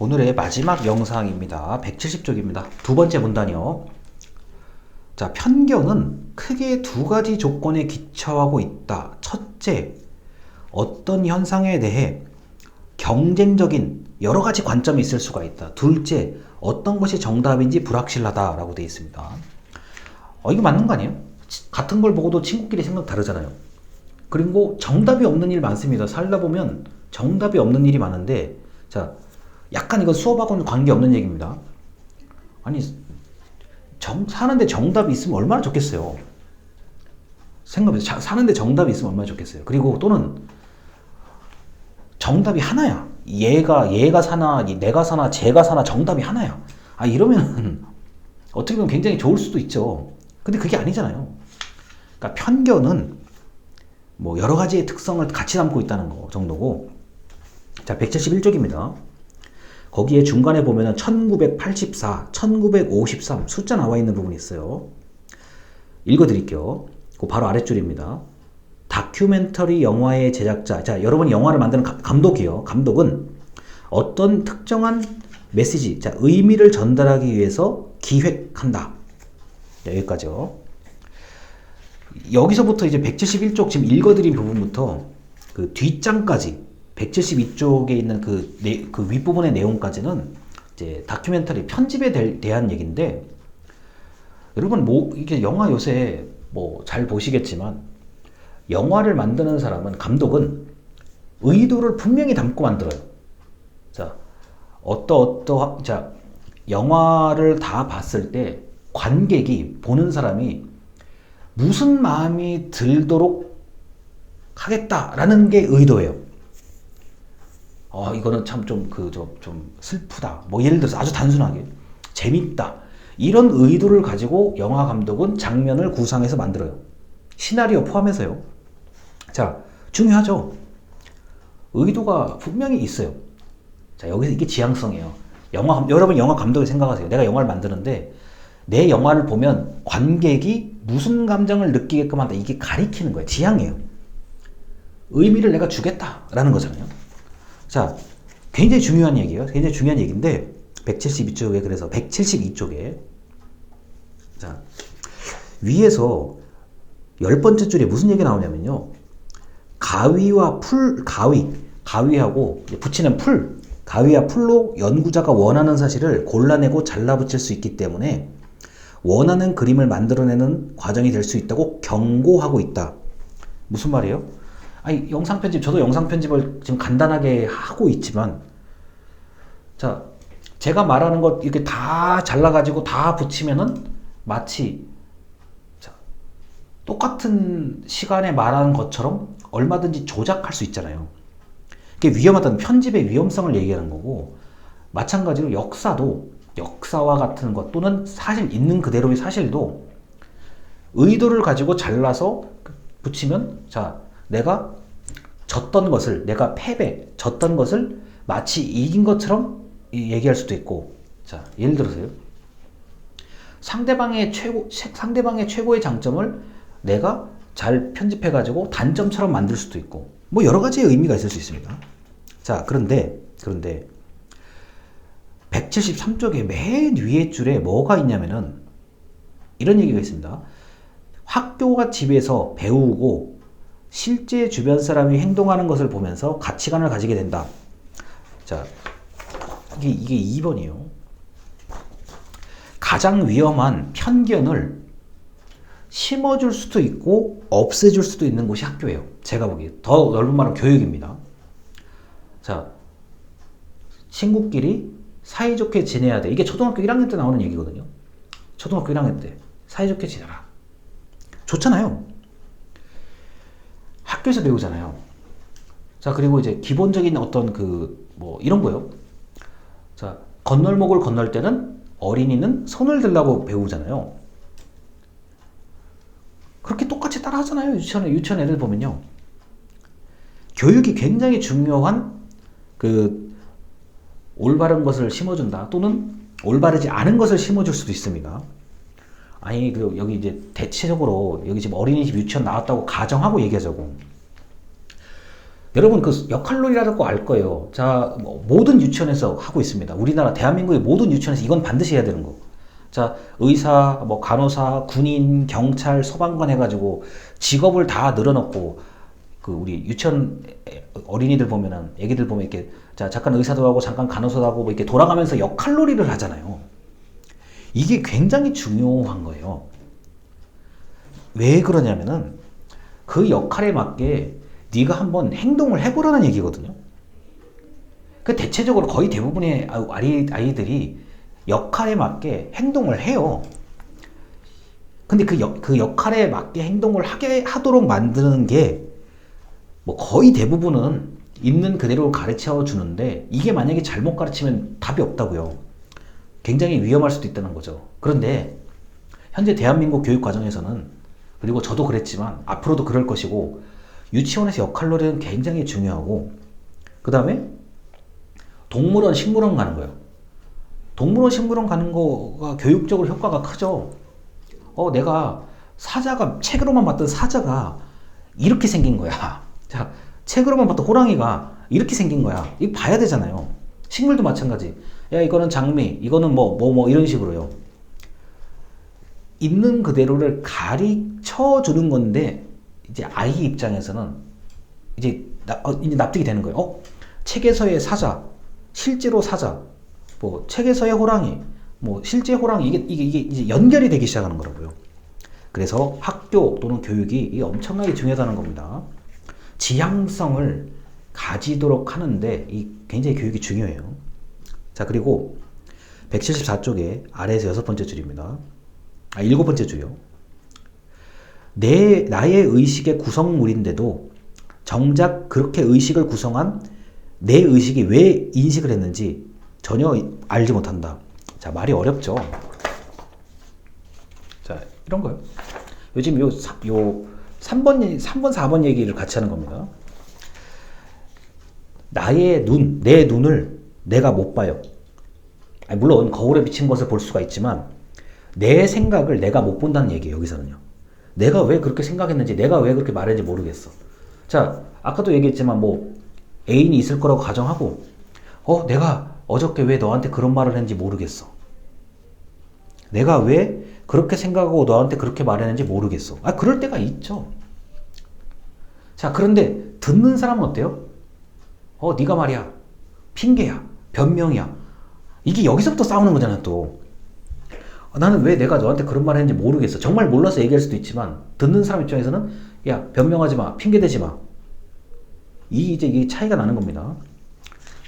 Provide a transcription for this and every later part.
오늘의 마지막 영상입니다. 170쪽입니다. 두 번째 문단이요. 자, 편견은 크게 두 가지 조건에 기초하고 있다. 첫째, 어떤 현상에 대해 경쟁적인 여러 가지 관점이 있을 수가 있다. 둘째, 어떤 것이 정답인지 불확실하다 라고 되어 있습니다. 이거 맞는 거 아니에요? 같은 걸 보고도 친구끼리 생각 다르잖아요. 그리고 정답이 없는 일 많습니다. 살다 보면 정답이 없는 일이 많은데, 자, 약간 이건 수업하고는 관계없는 얘기입니다. 아니, 사는데 정답이 있으면 얼마나 좋겠어요. 생각해보세요. 사는데 정답이 있으면 얼마나 좋겠어요. 그리고 또는 정답이 하나야. 얘가 사나, 내가 사나, 쟤가 사나 정답이 하나야. 이러면 어떻게 보면 굉장히 좋을 수도 있죠. 근데 그게 아니잖아요. 그러니까 편견은 뭐 여러 가지의 특성을 같이 담고 있다는 거 정도고. 자, 171쪽입니다. 거기에 중간에 보면은 1984, 1953 숫자 나와 있는 부분이 있어요. 읽어드릴게요. 그 바로 아랫줄입니다. 다큐멘터리 영화의 제작자, 자, 여러분이 영화를 만드는 감독이요. 감독은 어떤 특정한 메시지, 자, 의미를 전달하기 위해서 기획한다. 네, 여기까지요. 여기서부터 이제 171쪽 지금 읽어드린 부분부터 그 뒷장까지 172쪽에 있는 그 윗부분의 내용까지는 이제 다큐멘터리 편집에 대한 얘기인데, 여러분 뭐 이게 영화 요새 뭐 잘 보시겠지만 영화를 만드는 사람은, 감독은 의도를 분명히 담고 만들어요. 자, 자, 영화를 다 봤을 때 관객이, 보는 사람이 무슨 마음이 들도록 하겠다라는 게 의도예요. 이거는 참 좀 슬프다. 뭐 예를 들어서 아주 단순하게 재밌다. 이런 의도를 가지고 영화 감독은 장면을 구상해서 만들어요. 시나리오 포함해서요. 자, 중요하죠. 의도가 분명히 있어요. 자, 여기서 이게 지향성이에요. 여러분 영화 감독을 생각하세요. 내가 영화를 만드는데 내 영화를 보면 관객이 무슨 감정을 느끼게끔 한다. 이게 가리키는 거예요. 지향이에요. 의미를 내가 주겠다라는 거잖아요. 자, 굉장히 중요한 얘기예요. 굉장히 중요한 얘기인데 172쪽에, 그래서 172쪽에 자, 위에서 10번째 줄에 무슨 얘기 나오냐면요. 가위와 풀, 가위하고 붙이는 풀, 가위와 풀로 연구자가 원하는 사실을 골라내고 잘라붙일 수 있기 때문에 원하는 그림을 만들어내는 과정이 될 수 있다고 경고하고 있다. 무슨 말이에요? 영상 편집, 저도 영상 편집을 지금 간단하게 하고 있지만, 자, 제가 말하는 것 이렇게 다 잘라가지고 다 붙이면은 마치, 자, 똑같은 시간에 말하는 것처럼 얼마든지 조작할 수 있잖아요. 이게 위험하다는, 편집의 위험성을 얘기하는 거고, 마찬가지로 역사와 같은 것 또는 사실 있는 그대로의 사실도 의도를 가지고 잘라서 붙이면, 자, 내가 졌던 것을, 졌던 것을 마치 이긴 것처럼 얘기할 수도 있고, 자, 예를 들어서요. 상대방의 최고의 장점을 내가 잘 편집해가지고 단점처럼 만들 수도 있고, 뭐 여러 가지의 의미가 있을 수 있습니다. 자, 그런데 173쪽의 맨 위에 줄에 뭐가 있냐면은 이런 얘기가 있습니다. 학교가 집에서 배우고 실제 주변 사람이 행동하는 것을 보면서 가치관을 가지게 된다. 자, 이게 2번이에요. 가장 위험한 편견을 심어줄 수도 있고 없애줄 수도 있는 곳이 학교예요. 제가 보기에. 더 넓은 말은 교육입니다. 자, 친구끼리 사이좋게 지내야 돼. 이게 초등학교 1학년 때 나오는 얘기거든요. 초등학교 1학년 때 사이좋게 지내라. 좋잖아요. 학교에서 배우잖아요. 자, 그리고 이제 기본적인 어떤 뭐 이런 거요. 자, 건널목을 건널 때는 어린이는 손을 들라고 배우잖아요. 그렇게 똑같이 따라 하잖아요. 유치원 애들 보면요. 교육이 굉장히 중요한 올바른 것을 심어준다. 또는 올바르지 않은 것을 심어줄 수도 있습니다. 여기 이제 대체적으로 여기 지금 어린이집 유치원 나왔다고 가정하고 얘기하자고. 여러분 그 역할놀이라고 알 거예요. 자, 뭐 모든 유치원에서 하고 있습니다. 우리나라 대한민국의 모든 유치원에서 이건 반드시 해야 되는 거. 자, 의사, 뭐 간호사, 군인, 경찰, 소방관 해가지고 직업을 다 늘어놓고 그 우리 유치원 어린이들 보면은 애기들 보면 이렇게 자 잠깐 의사도 하고 잠깐 간호사도 하고 뭐 이렇게 돌아가면서 역할놀이를 하잖아요. 이게 굉장히 중요한 거예요. 왜 그러냐면은 그 역할에 맞게 네가 한번 행동을 해보라는 얘기거든요. 그 대체적으로 거의 대부분의 아이들이 역할에 맞게 행동을 해요. 근데 그 역할에 맞게 행동을 하도록 만드는 게 뭐 거의 대부분은 있는 그대로 가르쳐 주는데 이게 만약에 잘못 가르치면 답이 없다고요. 굉장히 위험할 수도 있다는 거죠. 그런데 현재 대한민국 교육 과정에서는 그리고 저도 그랬지만 앞으로도 그럴 것이고 유치원에서 역할놀이는 굉장히 중요하고 그 다음에 동물원, 식물원 가는 거예요. 동물원, 식물원 가는 거가 교육적으로 효과가 크죠. 내가 사자가 책으로만 봤던 사자가 이렇게 생긴 거야. 자, 책으로만 봤던 호랑이가 이렇게 생긴 거야. 이거 봐야 되잖아요. 식물도 마찬가지. 야, 이거는 장미, 이거는 뭐 이런 식으로요. 있는 그대로를 가르쳐 주는 건데 이제 아이 입장에서는 이제 납득이 되는 거예요. 책에서의 사자, 실제로 사자, 뭐 책에서의 호랑이, 뭐 실제 호랑이 이게 이제 연결이 되기 시작하는 거라고요. 그래서 학교 또는 교육이 이게 엄청나게 중요하다는 겁니다. 지향성을 가지도록 하는데 이 굉장히 교육이 중요해요. 자, 그리고 174쪽에 아래에서 6번째 줄입니다. 7번째 줄이요. 나의 의식의 구성물인데도 정작 그렇게 의식을 구성한 내 의식이 왜 인식을 했는지 전혀 알지 못한다. 자, 말이 어렵죠. 자, 이런 거요. 요즘 요 3번, 4번 얘기를 같이 하는 겁니다. 나의 내 눈을 내가 못 봐요. 물론 거울에 비친 것을 볼 수가 있지만 내 생각을 내가 못 본다는 얘기예요. 여기서는요. 내가 왜 그렇게 생각했는지 내가 왜 그렇게 말했는지 모르겠어. 자, 아까도 얘기했지만 뭐 애인이 있을 거라고 가정하고 내가 어저께 왜 너한테 그런 말을 했는지 모르겠어. 내가 왜 그렇게 생각하고 너한테 그렇게 말했는지 모르겠어. 그럴 때가 있죠. 자, 그런데 듣는 사람은 어때요? 네가 말이야. 핑계야. 변명이야. 이게 여기서부터 싸우는 거잖아, 또. 나는 왜 내가 너한테 그런 말 했는지 모르겠어. 정말 몰라서 얘기할 수도 있지만, 듣는 사람 입장에서는, 야, 변명하지 마. 핑계대지 마. 이게 차이가 나는 겁니다.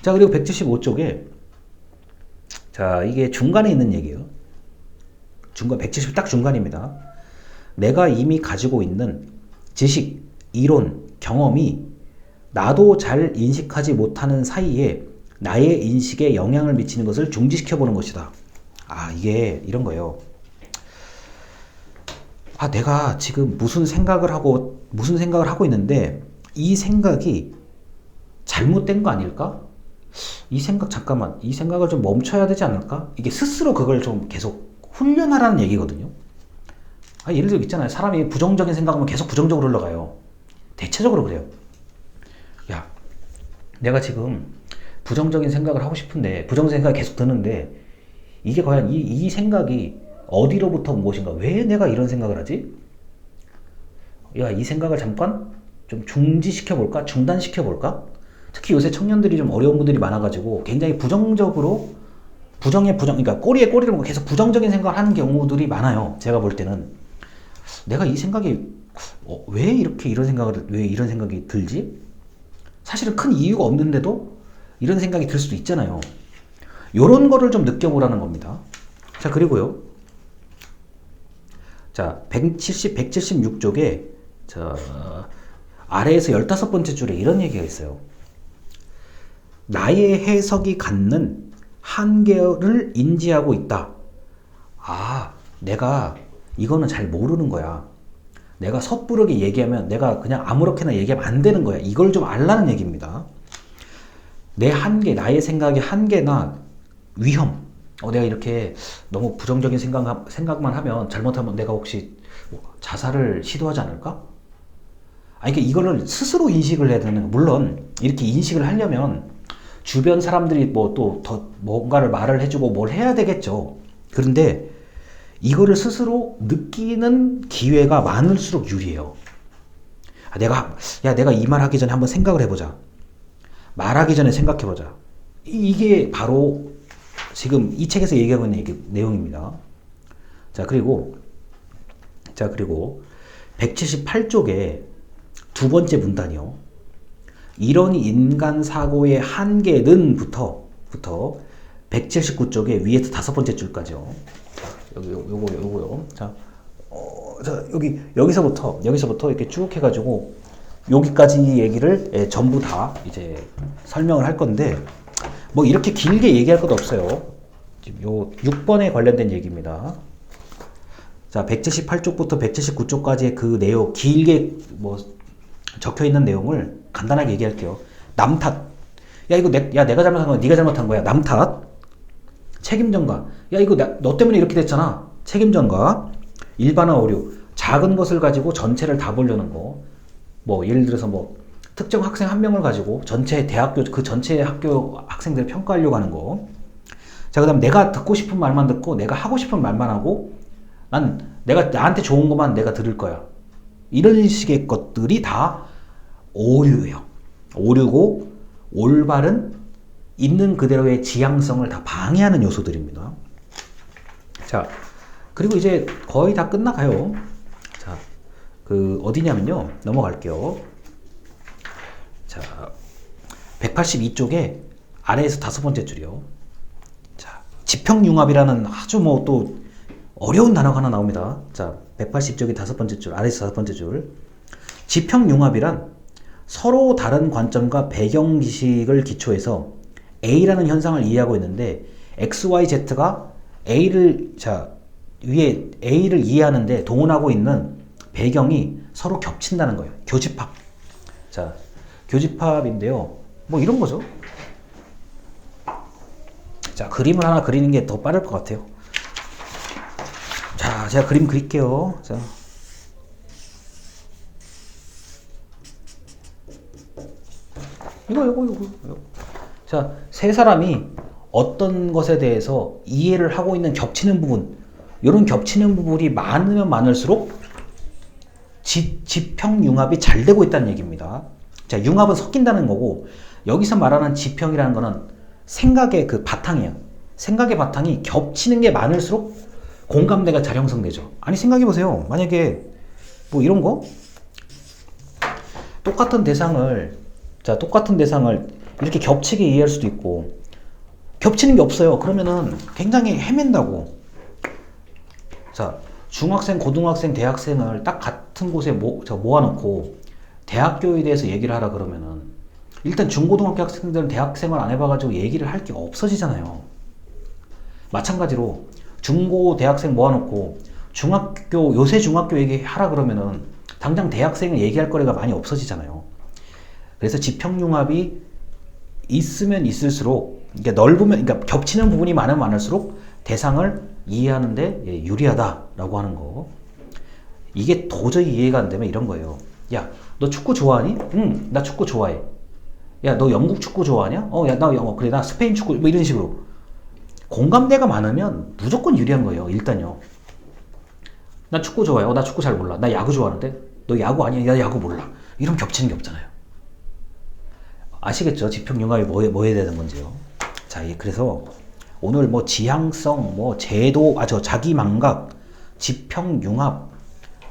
자, 그리고 175쪽에, 자, 이게 중간에 있는 얘기예요. 170 딱 중간입니다. 내가 이미 가지고 있는 지식, 이론, 경험이 나도 잘 인식하지 못하는 사이에 나의 인식에 영향을 미치는 것을 중지시켜 보는 것이다. 이게 이런 거예요. 내가 지금 무슨 생각을 하고 있는데 이 생각이 잘못된 거 아닐까? 이 생각을 좀 멈춰야 되지 않을까? 이게 스스로 그걸 좀 계속 훈련하라는 얘기거든요. 예를 들어 있잖아요. 사람이 부정적인 생각하면 계속 부정적으로 흘러가요. 대체적으로 그래요. 야, 내가 지금 부정적인 생각을 하고 싶은데 부정적인 생각이 계속 드는데 이게 과연 이 생각이 어디로부터 온 것인가? 왜 내가 이런 생각을 하지? 야, 이 생각을 잠깐 좀 중지시켜볼까? 중단시켜볼까? 특히 요새 청년들이 좀 어려운 분들이 많아가지고 굉장히 부정적으로 그러니까 꼬리에 꼬리를 물고 계속 부정적인 생각을 하는 경우들이 많아요. 제가 볼 때는 내가 이 생각이 왜 이런 생각이 들지? 사실은 큰 이유가 없는데도 이런 생각이 들 수도 있잖아요. 요런 거를 좀 느껴보라는 겁니다. 자, 그리고요. 자, 176쪽에 아래에서 15번째 줄에 이런 얘기가 있어요. 나의 해석이 갖는 한계를 인지하고 있다. 내가 이거는 잘 모르는 거야. 내가 섣부르게 얘기하면 내가 그냥 아무렇게나 얘기하면 안 되는 거야. 이걸 좀 알라는 얘기입니다. 내 한계, 나의 생각의 한계나 위험. 내가 이렇게 너무 부정적인 생각만 하면 잘못하면 내가 혹시 자살을 시도하지 않을까? 아니, 이거를 스스로 인식을 해야 되는, 물론, 이렇게 인식을 하려면, 주변 사람들이 뭐 또 더 뭔가를 말을 해주고 뭘 해야 되겠죠. 그런데, 이거를 스스로 느끼는 기회가 많을수록 유리해요. 내가 이 말 하기 전에 한번 생각을 해보자. 말하기 전에 생각해보자. 이게 바로 지금 이 책에서 얘기하고 있는 내용입니다. 그리고 178쪽에 두 번째 문단이요. 이런 인간 사고의 한계는 부터 179쪽에 위에서 다섯 번째 줄까지요. 요거요. 여기서부터 이렇게 쭉 해가지고 여기까지 얘기를 전부 다 이제 설명을 할 건데, 뭐 이렇게 길게 얘기할 것도 없어요. 지금 요 6번에 관련된 얘기입니다. 178쪽부터 179쪽까지의 그 내용, 길게 뭐 적혀 있는 내용을 간단하게 얘기할게요. 남 탓. 내가 잘못한 거야. 네가 잘못한 거야. 남 탓. 책임 전가. 이거 너 때문에 이렇게 됐잖아. 책임 전가. 일반화 오류. 작은 것을 가지고 전체를 다 보려는 거. 뭐 예를 들어서 뭐 특정 학생 한 명을 가지고 전체 대학교 그 전체 학교 학생들을 평가하려고 하는 거. 그다음 내가 듣고 싶은 말만 듣고 내가 하고 싶은 말만 하고 내가 나한테 좋은 것만 내가 들을 거야. 이런 식의 것들이 다 오류예요. 오류고 올바른 있는 그대로의 지향성을 다 방해하는 요소들입니다. 그리고 이제 거의 다 끝나가요. 어디냐면요. 넘어갈게요. 182쪽에 아래에서 다섯 번째 줄이요. 지평융합이라는 아주 뭐 또 어려운 단어가 하나 나옵니다. 180쪽에 다섯 번째 줄, 아래에서 다섯 번째 줄. 지평융합이란 서로 다른 관점과 배경 지식을 기초해서 A라는 현상을 이해하고 있는데 X, Y, Z가 위에 A를 이해하는데 동원하고 있는 배경이 서로 겹친다는 거예요. 교집합. 교집합인데요. 뭐 이런 거죠. 그림을 하나 그리는 게 더 빠를 것 같아요. 제가 그림 그릴게요. 이거. 세 사람이 어떤 것에 대해서 이해를 하고 있는 겹치는 부분, 이런 겹치는 부분이 많으면 많을수록 지평융합이 잘 되고 있다는 얘기입니다. 융합은 섞인다는 거고, 여기서 말하는 지평이라는 거는 생각의 그 바탕이에요. 생각의 바탕이 겹치는 게 많을수록 공감대가 잘 형성되죠. 아니, 생각해보세요. 만약에 뭐 이런 거? 똑같은 대상을 이렇게 겹치게 이해할 수도 있고, 겹치는 게 없어요. 그러면은 굉장히 헤맨다고. 중학생, 고등학생, 대학생을 딱 같은 곳에 모아놓고 대학교에 대해서 얘기를 하라 그러면은, 일단 중고등학교 학생들은 대학생활 안 해봐가지고 얘기를 할 게 없어지잖아요. 마찬가지로 중고 대학생 모아놓고 요새 중학교 얘기하라 그러면은 당장 대학생을 얘기할 거리가 많이 없어지잖아요. 그래서 지평융합이 있으면 있을수록, 그러니까 겹치는 부분이 많으면 많을수록 대상을 이해하는데 유리하다라고 하는 거. 이게 도저히 이해가 안 되면 이런 거예요. 너 축구 좋아하니? 응, 나 축구 좋아해. 너 영국 축구 좋아하냐? 나 영어. 그래, 나 스페인 축구. 뭐 이런 식으로. 공감대가 많으면 무조건 유리한 거예요. 일단요. 나 축구 좋아해. 나 축구 잘 몰라. 나 야구 좋아하는데? 너 야구 아니야? 나 야구 몰라. 이러면 겹치는 게 없잖아요. 아시겠죠? 지평융합이 뭐 해야 되는 건지요. 그래서 오늘 뭐 지향성, 뭐 제도, 자기망각, 지평융합,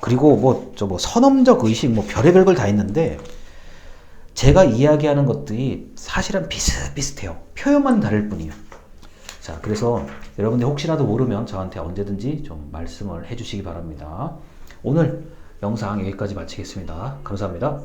그리고 선험적 의식, 별의별 걸 다 했는데, 제가 이야기하는 것들이 사실은 비슷비슷해요. 표현만 다를 뿐이에요. 그래서 여러분들 혹시라도 모르면 저한테 언제든지 좀 말씀을 해주시기 바랍니다. 오늘 영상 여기까지 마치겠습니다. 감사합니다.